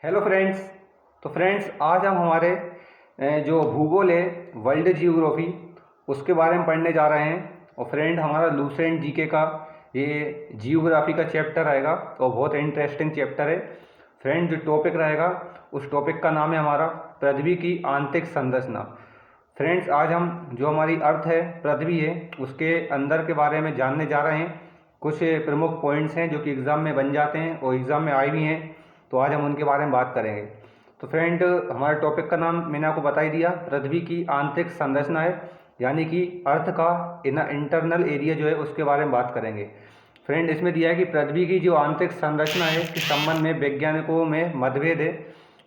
Hello friends. तो friends आज हम हमारे जो भूगोल है, वर्ल्ड जियोग्राफी, उसके बारे में पढ़ने जा रहे हैं। और फ्रेंड हमारा लूसेंट जीके का ये जियोग्राफी का चैप्टर आएगा और बहुत इंटरेस्टिंग चैप्टर है। फ्रेंड जो टॉपिक रहेगा उस टॉपिक का नाम है हमारा पृथ्वी की आंतरिक संरचना। फ्रेंड्स आज हम जो हमारी अर्थ है, पृथ्वी है, उसके अंदर के बारे में जानने जा रहे हैं। कुछ प्रमुख पॉइंट्स हैं जो कि एग्ज़ाम में बन जाते हैं और एग्ज़ाम में आए भी हैं, तो आज हम उनके बारे में बात करेंगे। तो फ्रेंड हमारे टॉपिक का नाम मैंने आपको बता ही दिया, पृथ्वी की आंतरिक संरचना है, यानी कि अर्थ का इंटरनल एरिया जो है उसके बारे में बात करेंगे। फ्रेंड इसमें दिया है कि पृथ्वी की जो आंतरिक संरचना है इसके संबंध में वैज्ञानिकों में मतभेद है।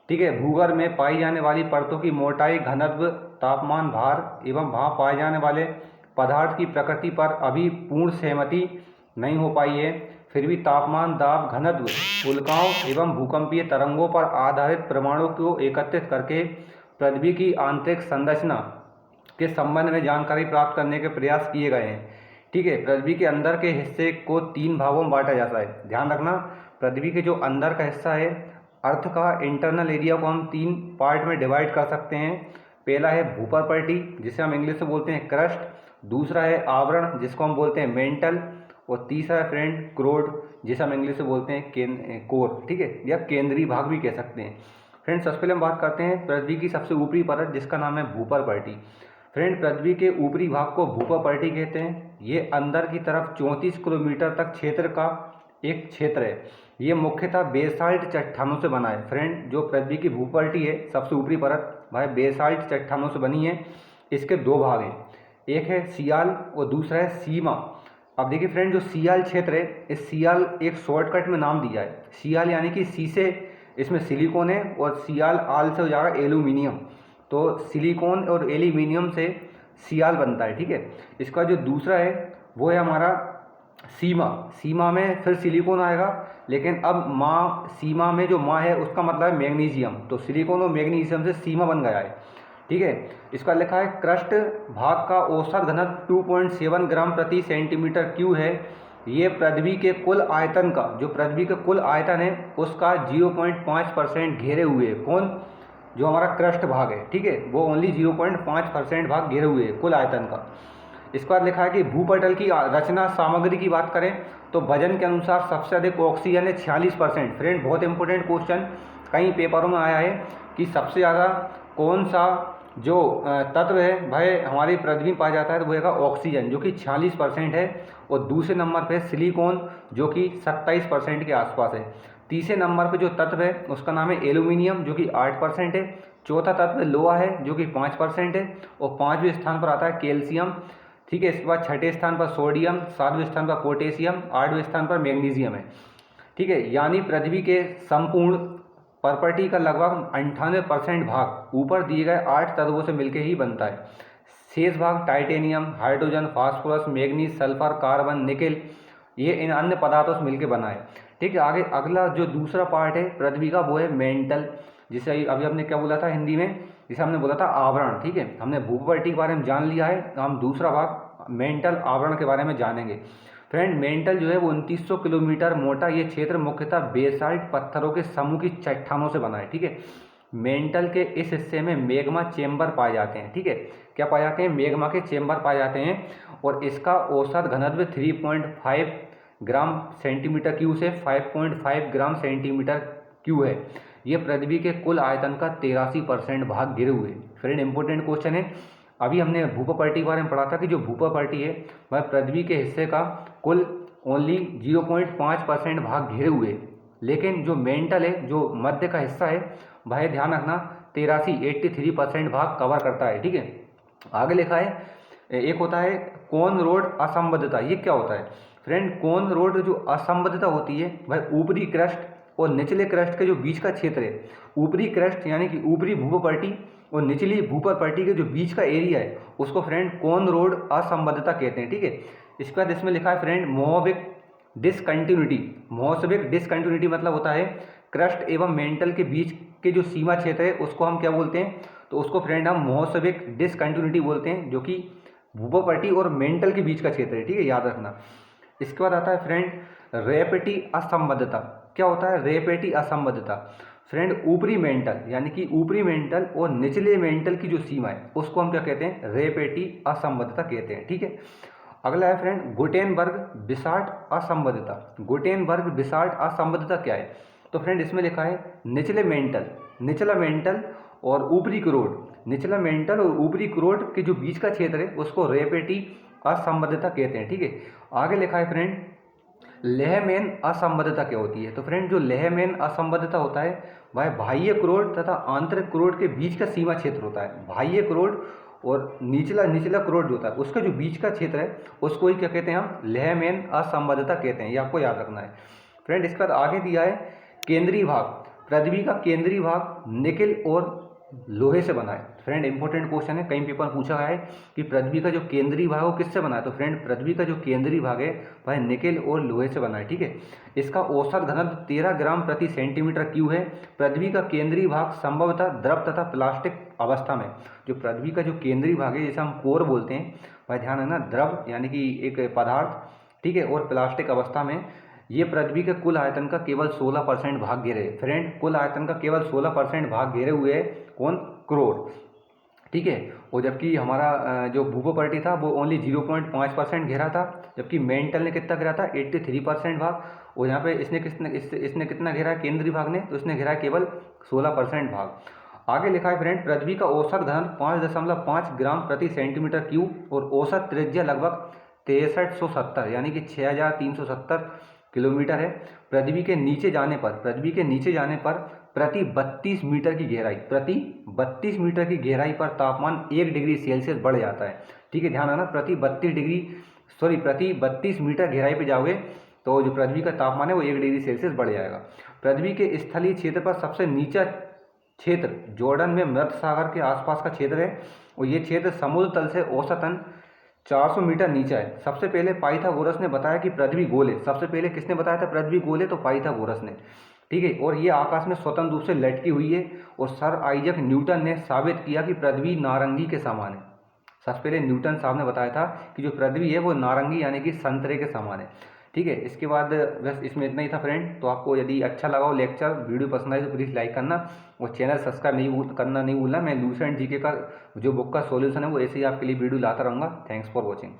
ठीक है, भूगर्भ में पाई जाने वाली परतों की मोटाई, घनत्व, तापमान, भार एवं वहाँ पाए जाने वाले पदार्थ की प्रकृति पर अभी पूर्ण सहमति नहीं हो पाई है। फिर भी तापमान, दाब, घनत्व, उल्काओं एवं भूकंपीय तरंगों पर आधारित प्रमाणों को एकत्रित करके पृथ्वी की आंतरिक संरचना के संबंध में जानकारी प्राप्त करने के प्रयास किए गए हैं। ठीक है, पृथ्वी के अंदर के हिस्से को 3 भागों में बांटा जाता है। ध्यान रखना, पृथ्वी के जो अंदर का हिस्सा है, अर्थ का इंटरनल एरिया को हम 3 पार्ट में डिवाइड कर सकते हैं। पहला है भूपर्पटी, जिसे हम इंग्लिश में बोलते हैं क्रस्ट। दूसरा है आवरण, जिसको हम बोलते हैं मेंटल। और तीसरा है फ्रेंड क्रोड, जिसे हम इंग्लिश में बोलते हैं कोर। ठीक है, या केंद्रीय भाग भी कह सकते हैं। फ्रेंड सबसे पहले हम बात करते हैं पृथ्वी की सबसे ऊपरी परत, जिसका नाम है भूपर्पटी। फ्रेंड पृथ्वी के ऊपरी भाग को भूपर्पटी कहते हैं। ये अंदर की तरफ 34 किलोमीटर तक क्षेत्र का एक क्षेत्र है। ये मुख्यतः बेसाल्ट चट्टानों से बना है। फ्रेंड जो पृथ्वी की भूपर्टी है, सबसे ऊपरी परत, भाई बेसाल्ट चट्टानों से बनी है। इसके 2 भाग हैं, एक है सियाल और दूसरा है सीमा। अब देखिए फ्रेंड, जो सियाल क्षेत्र है, इस सियाल एक शॉर्टकट में नाम दिया है। सियाल यानी कि सी से इसमें सिलिकॉन है, और सियाल आल से हो जाएगा एल्यूमिनियम। तो सिलिकॉन और एल्यूमिनियम से सियाल बनता है। ठीक है, इसका जो दूसरा है वो है हमारा सीमा। सीमा में फिर सिलिकॉन आएगा, लेकिन अब माँ, सीमा में जो माँ है उसका मतलब है मैग्नीशियम। तो सिलिकॉन और मैग्नीशियम से सीमा बन गया है। ठीक है, इसका लिखा है क्रस्ट भाग का औसत घनत्व 2.7 ग्राम प्रति सेंटीमीटर क्यूब है। ये पृथ्वी के कुल आयतन का, जो पृथ्वी का कुल आयतन है उसका 0.5% घेरे हुए है। कौन? जो हमारा क्रस्ट भाग है। ठीक है, वो ओनली 0.5% भाग घेरे हुए है कुल आयतन का। इसके बाद लिखा है कि भूपटल की रचना सामग्री की बात करें तो वजन के अनुसार सबसे अधिक ऑक्सीजन है 46%। फ्रेंड बहुत इंपॉर्टेंट क्वेश्चन कई पेपरों में आया है कि सबसे ज़्यादा कौन सा जो तत्व है भाई हमारी पृथ्वी में पाया जाता है, तो वो है ऑक्सीजन, जो कि 46% है। और दूसरे नंबर पे सिलिकॉन, जो कि 27% के आसपास है। तीसरे नंबर पे जो तत्व है उसका नाम है एल्यूमिनियम, जो कि 8% है। चौथा तत्व लोहा है, जो कि 5% है। और 5वें स्थान पर आता है कैल्शियम। ठीक है, इसके बाद 6ठे स्थान पर सोडियम, 7वें स्थान पर पोटेशियम, 8वें स्थान पर मैग्नीशियम है। ठीक है, यानी पृथ्वी के संपूर्ण प्रॉपर्टी का लगभग 98% भाग ऊपर दिए गए 8 तत्वों से मिलकर ही बनता है। शेष भाग titanium, hydrogen, phosphorus, manganese, sulphur, carbon, nickel, ये इन अन्य पदार्थों से मिलकर बना है। ठीक है, आगे अगला जो दूसरा पार्ट है पृथ्वी का वो है मेंटल, जिसे अभी हमने क्या बोला था हिंदी में, जिसे हमने बोला था आवरण। ठीक है, हमने भूपर्टी के बारे में जान लिया है, तो हम दूसरा भाग मेंटल आवरण के बारे में जानेंगे। फ्रेंड मेंटल जो है वो 2900 किलोमीटर मोटा ये क्षेत्र मुख्यतः बेसाल्ट पत्थरों के समूह की चट्टानों से बना है। ठीक है, मेंटल के इस हिस्से में मैग्मा चेंबर पाए जाते हैं। ठीक है, क्या पाए जाते हैं? मैग्मा के चेंबर पाए जाते हैं। और इसका औसत घनत्व 3.5 ग्राम सेंटीमीटर क्यूब से 5.5 ग्राम सेंटीमीटर क्यूब है। ये पृथ्वी के कुल आयतन का 83% भाग गिरे हुए। फ्रेंड इंपॉर्टेंट क्वेश्चन है। अभी हमने भूपर्टी के बारे में पढ़ा था कि जो भूपर्टी है वह पृथ्वी के हिस्से का कुल ओनली 0.5% भाग घेरे हुए, लेकिन जो मेंटल है, जो मध्य का हिस्सा है, वह ध्यान रखना 83% भाग कवर करता है। ठीक है, आगे लिखा है एक होता है कोन रोड असंबद्धता। ये क्या होता है? फ्रेंड कोन रोड जो असंबद्धता होती है वह ऊपरी क्रस्ट और निचले क्रस्ट के जो बीच का क्षेत्र है, ऊपरी क्रस्ट यानी कि ऊपरी भूपर्टी और निचली भूपर्टी के जो बीच का एरिया है उसको फ्रेंड कोन रोड असंबद्धता कहते हैं। ठीक है, इसके बाद इसमें लिखा है फ्रेंड मोहबिक डिसकंटिन्यूटी। मोहबिक डिसकंटिन्यूटी मतलब होता है क्रस्ट एवं मेंटल के बीच के जो सीमा क्षेत्र है उसको हम क्या बोलते हैं? तो उसको फ्रेंड हम मोहबिक डिसकंटिन्यूटी बोलते हैं, जो कि भूपर्टी और मेंटल के बीच का क्षेत्र है। ठीक है, याद रखना। इसके बाद आता है फ्रेंड रेपेटी असंबद्धता। क्या होता है रेपेटी असंबद्धता? फ्रेंड ऊपरी मेंटल यानी कि ऊपरी मेंटल और निचले मेंटल की जो सीमा है उसको हम क्या कहते हैं, रेपेटी असंबद्धता कहते हैं। ठीक है, अगला है फ्रेंड गुटेनबर्ग बिसार्ट असंबद्धता। गुटेनबर्ग बिसार्ट असंबद्धता क्या है? तो फ्रेंड इसमें लिखा है निचला मेंटल और ऊपरी क्रोड, निचला मेंटल और ऊपरी क्रोड के जो बीच का क्षेत्र है उसको रेपेटी असंबद्धता कहते हैं। ठीक है, आगे लिखा है फ्रेंड लेहमैन असंबद्धता क्या होती है? तो फ्रेंड जो लेहमैन असंबद्धता होता है वह बाह्य क्रोड तथा आंतरिक क्रोड के बीच का सीमा क्षेत्र होता है। बाह्य क्रोड और निचला निचला क्रोड जो होता है उसका जो बीच का क्षेत्र है उसको ही क्या कहते हैं, हम लेहमैन असंबद्धता कहते हैं। ये आपको याद रखना है फ्रेंड। इसके बाद आगे दिया है केंद्रीय भाग। पृथ्वी का केंद्रीय भाग निकेल और लोहे से बना है। फ्रेंड इंपॉर्टेंट क्वेश्चन है, कई पेपर में पूछा गया है कि पृथ्वी का जो केंद्रीय भाग है वो किससे बना है? तो फ्रेंड पृथ्वी का जो केंद्रीय भाग है वह निकेल और लोहे से बना है। ठीक है, इसका औसत घनत्व 13 ग्राम प्रति सेंटीमीटर क्यूब है। पृथ्वी का केंद्रीय भाग संभवतः द्रव तथा प्लास्टिक अवस्था में, जो पृथ्वी का जो केंद्रीय भाग है जैसे हम कोर बोलते हैं, वह ध्यान है ना, द्रव यानी कि एक पदार्थ, ठीक है, और प्लास्टिक अवस्था में ये पृथ्वी के कुल आयतन का केवल 16% भाग घेरे। फ्रेंड कुल आयतन का केवल 16% भाग घेरे हुए है कौन? क्रोड। ठीक है, और जबकि हमारा जो भूगोपर्टी था वो ओनली 0.5% घेरा था, जबकि मेंटल ने कितना घेरा था? 83% भाग। और यहाँ पे इसने कितना घेरा है केंद्रीय भाग ने? तो इसने घेरा है केवल 16% भाग। आगे लिखा है फ्रेंड पृथ्वी का औसत घनत्व 5.5 ग्राम प्रति सेंटीमीटर क्यूब और औसत त्रिज्या लगभग 6370 यानी कि 6370 किलोमीटर है। पृथ्वी के नीचे जाने पर प्रति 32 मीटर की गहराई पर तापमान 1 डिग्री सेल्सियस बढ़ जाता है। ठीक है, ध्यान रखना, प्रति 32 मीटर गहराई पे जाओगे तो जो पृथ्वी का तापमान है वो 1 डिग्री सेल्सियस बढ़ जाएगा। पृथ्वी के स्थलीय क्षेत्र पर सबसे नीचा क्षेत्र जॉर्डन में मृत सागर के आसपास का क्षेत्र है और ये क्षेत्र समुद्र तल से औसतन 400 मीटर नीचा है। सबसे पहले पाइथागोरस ने बताया कि पृथ्वी गोल है। सबसे पहले किसने बताया था पृथ्वी गोल है? तो पाइथागोरस ने। ठीक है, और ये आकाश में स्वतंत्र रूप से लटकी हुई है। और सर आइजक न्यूटन ने साबित किया कि पृथ्वी नारंगी के समान है। सबसे पहले न्यूटन साहब ने बताया था कि जो पृथ्वी है वो नारंगी यानी कि संतरे के समान है। ठीक है, इसके बाद बस इसमें इतना ही था फ्रेंड। तो आपको यदि अच्छा लगा हो लेक्चर, वीडियो पसंद आए तो प्लीज़ लाइक करना और चैनल सब्सक्राइब नहीं भूलना। मैं लूसेंट जीके का जो बुक का सॉल्यूशन है वो ऐसे ही आपके लिए वीडियो लाता रहूँगा। Thanks for watching.